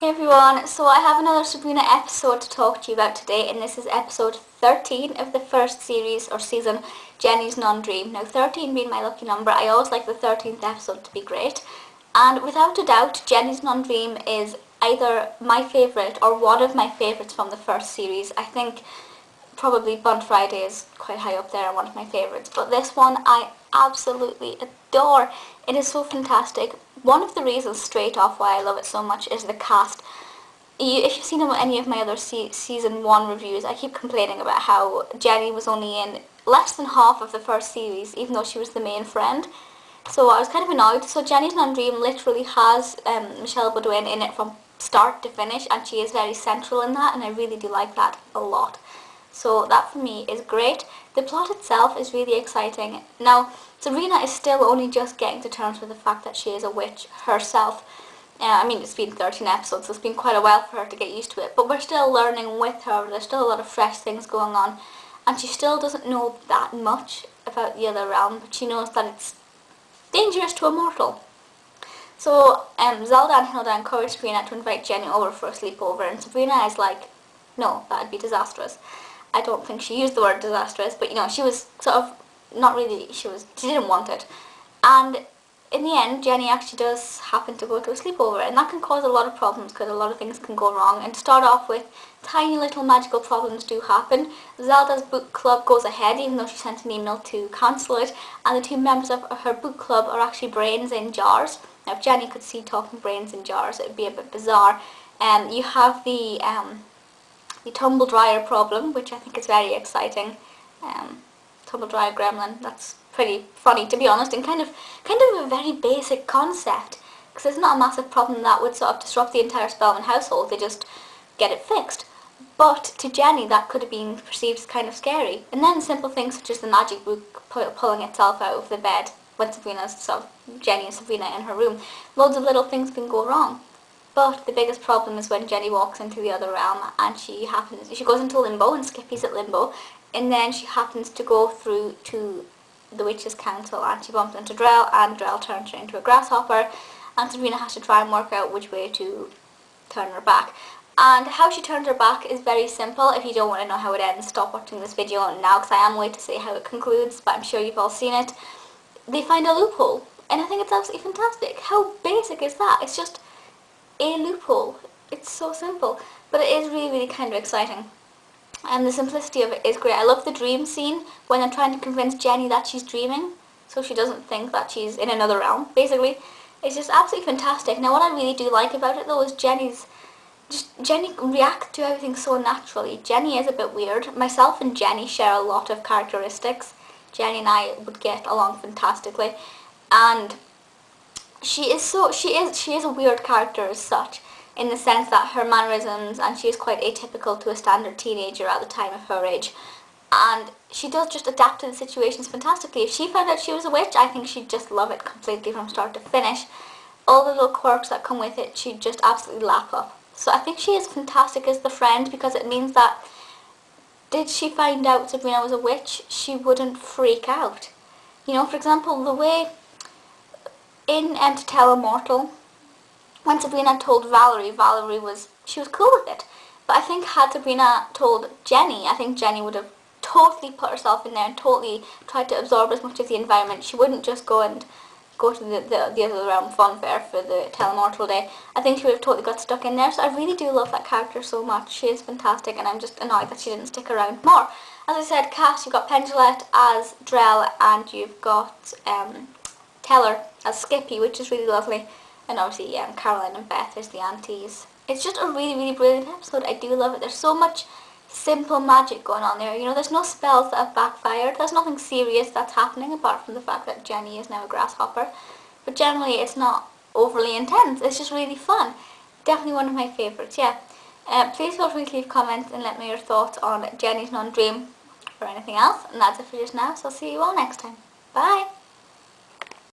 Hey everyone, so I have another Sabrina episode to talk to you about today, and this is episode 13 of the first series or season, Jenny's Non-Dream. Now 13 being my lucky number, I always like the 13th episode to be great, and without a doubt Jenny's Non-Dream is either my favourite or one of my favourites from the first series. I think probably Bun Friday is quite high up there and one of my favourites, but this one I absolutely adore. It is so fantastic. One of the reasons straight off why I love it so much is the cast. If you've seen any of my other season 1 reviews, I keep complaining about how Jenny was only in less than half of the first series, even though she was the main friend. So I was kind of annoyed. So Jenny's Non-Dream literally has Michelle Beaudoin in it from start to finish, and she is very central in that, and I really do like that a lot. So that for me is great. The plot itself is really exciting. Now, Sabrina is still only just getting to terms with the fact that she is a witch herself. I mean, it's been 13 episodes, so it's been quite a while for her to get used to it, but we're still learning with her. There's still a lot of fresh things going on, and she still doesn't know that much about the other realm, but she knows that it's dangerous to a mortal. So Zelda and Hilda encourage Sabrina to invite Jenny over for a sleepover, and Sabrina is like, no, that'd be disastrous. I don't think she used the word disastrous, but she was sort of not really, she didn't want it. And in the end, Jenny actually does happen to go to a sleepover, and that can cause a lot of problems because a lot of things can go wrong. And to start off with, tiny little magical problems do happen. Zelda's book club goes ahead, even though she sent an email to cancel it, and the two members of her book club are actually brains in jars. Now, if Jenny could see talking brains in jars, it would be a bit bizarre. You have the tumble dryer problem, which I think is very exciting. Tumble dryer gremlin, that's pretty funny to be honest, and kind of a very basic concept, because it's not a massive problem that would sort of disrupt the entire Spellman household. They just get it fixed. But to Jenny, that could have been perceived as kind of scary. And then simple things such as the magic book pulling itself out of the bed when Jenny and Sabrina in her room. Loads of little things can go wrong. But the biggest problem is when Jenny walks into the other realm and she goes into limbo, and Skippy's at limbo, and then she happens to go through to the Witches' Council, and she bumps into Drell, and Drell turns her into a grasshopper, and Sabrina has to try and work out which way to turn her back. And how she turns her back is very simple. If you don't want to know how it ends, stop watching this video now, because I am going to say how it concludes, but I'm sure you've all seen it. They find a loophole, and I think it's absolutely fantastic. How basic is that? It's just a loophole. It's so simple, but it is really, really kind of exciting. And the simplicity of it is great. I love the dream scene when they're trying to convince Jenny that she's dreaming, so she doesn't think that she's in another realm, basically. It's just absolutely fantastic. Now, what I really do like about it, though, is Jenny reacts to everything so naturally. Jenny is a bit weird. Myself and Jenny share a lot of characteristics. Jenny and I would get along fantastically, and she is a weird character as such, in the sense that her mannerisms, and she is quite atypical to a standard teenager at the time of her age, and she does just adapt to the situations fantastically. If she found out she was a witch, I think she'd just love it completely from start to finish. All the little quirks that come with it, she'd just absolutely lap up. So I think she is fantastic as the friend, because it means that did she find out Sabrina was a witch, she wouldn't freak out. For example, the way in To Tell a Mortal, when Sabrina told Valerie was cool with it. But I think had Sabrina told Jenny, I think Jenny would have totally put herself in there and totally tried to absorb as much of the environment. She wouldn't just go to the other realm fun fair for the Tell a Mortal day. I think she would have totally got stuck in there. So I really do love that character so much. She is fantastic, and I'm just annoyed that she didn't stick around more. As I said, cast, you've got Penn as Drell, and you've got Teller as Skippy, which is really lovely. And obviously, Caroline and Beth as the aunties. It's just a really, really brilliant episode. I do love it. There's so much simple magic going on there. There's no spells that have backfired. There's nothing serious that's happening apart from the fact that Jenny is now a grasshopper. But generally, it's not overly intense. It's just really fun. Definitely one of my favourites, yeah. Please feel free to leave comments and let me know your thoughts on Jenny's Non-Dream or anything else. And that's it for just now, so I'll see you all next time. Bye!